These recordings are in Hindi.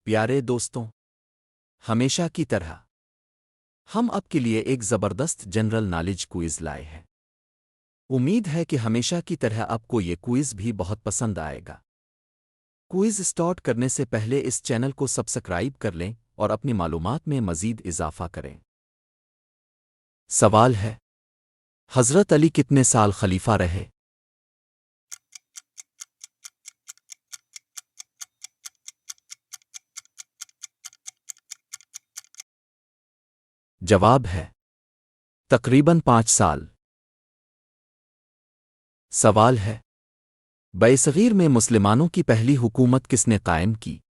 प्यारे दोस्तों, हमेशा की तरह हम आपके लिए एक ज़बरदस्त जनरल नॉलेज क्विज़ लाए हैं। उम्मीद है कि हमेशा की तरह आपको ये क्विज़ भी बहुत पसंद आएगा। क्विज़ स्टार्ट करने से पहले इस चैनल को सब्सक्राइब कर लें और अपनी मालूमात में मज़ीद इजाफ़ा करें। सवाल है, हज़रत अली कितने साल खलीफा रहे? जवाब है तकरीबन 5 साल। सवाल है, बरसग़ीर में मुसलमानों की पहली हुकूमत किसने कायम की?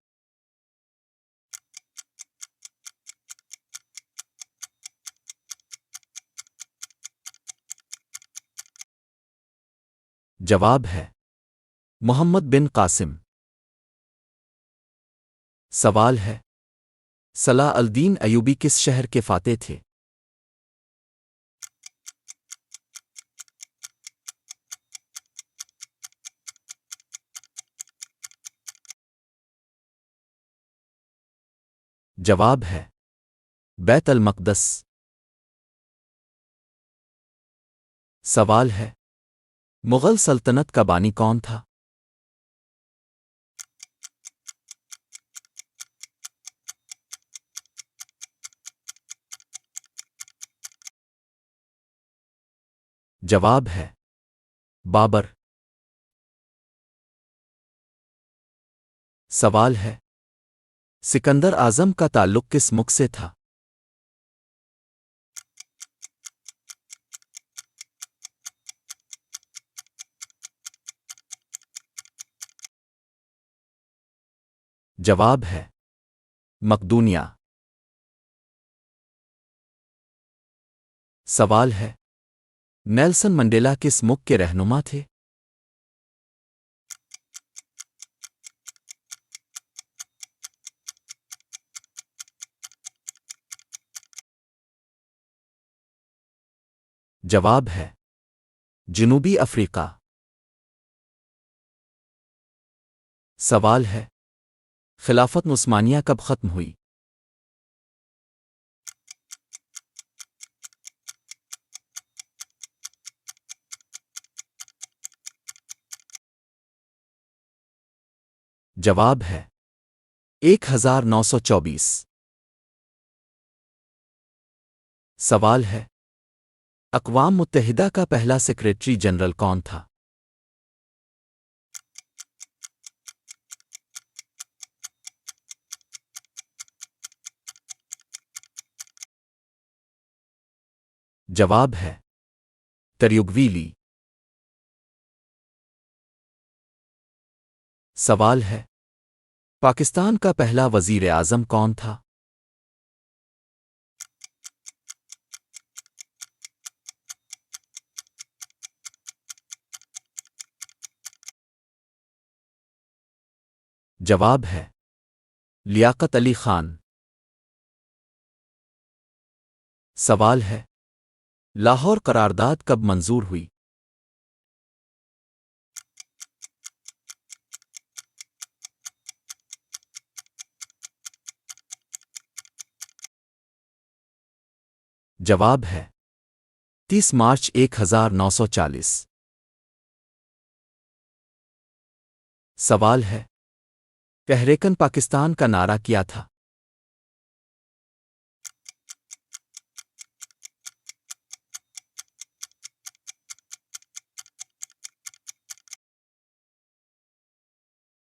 जवाब है मोहम्मद बिन कासिम। सवाल है, सलाह अल-दीन अयूबी किस शहर के फ़ाते थे? जवाब है बैत अल मक़दस। सवाल है, मुग़ल सल्तनत का बानी कौन था? जवाब है बाबर। सवाल है, सिकंदर आज़म का ताल्लुक़ किस मुल्क से था? जवाब है मकदूनिया। सवाल है, नेल्सन मंडेला किस मुल्क के रहनुमा थे? जवाब है जनूबी अफ्रीका। सवाल है, खिलाफत उस्मानिया कब ख़त्म हुई? जवाब है 1924। सवाल है, अक़वाम मुत्तहिदा का पहला सेक्रेटरी जनरल कौन था? जवाब है तरियुगवीली। सवाल है, पाकिस्तान का पहला वज़ीर आज़म कौन था? जवाब है लियाकत अली खान। सवाल है, लाहौर करारदाद कब मंजूर हुई? जवाब है 30 मार्च 1940। सवाल है, तहरीकन पाकिस्तान का नारा क्या था?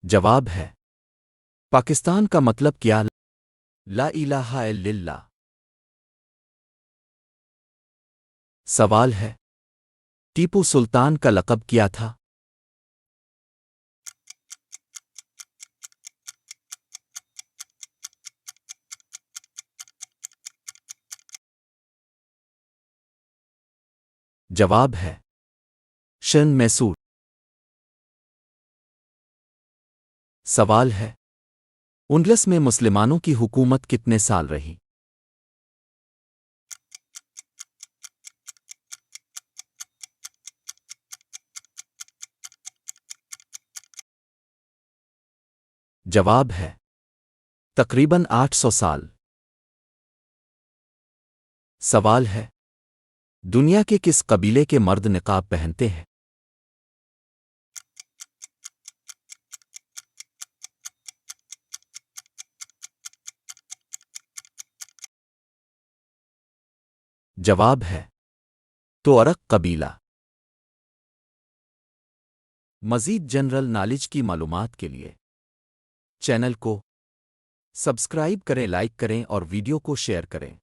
जवाब है पाकिस्तान का मतलब क्या? ला इलाहा इल्लल्लाह। सवाल है, टीपू सुल्तान का लक़ब क्या था? जवाब है शन मैसूर। सवाल है, उंडलस में मुसलमानों की हुकूमत कितने साल रही? जवाब है तकरीबन 800 साल। सवाल है, दुनिया के किस कबीले के मर्द निकाब पहनते हैं? जवाब है तुअरक कबीला। मज़ीद जनरल नॉलेज की मालूमात के लिए चैनल को सब्सक्राइब करें, लाइक करें और वीडियो को शेयर करें।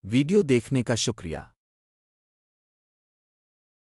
वीडियो देखने का शुक्रिया।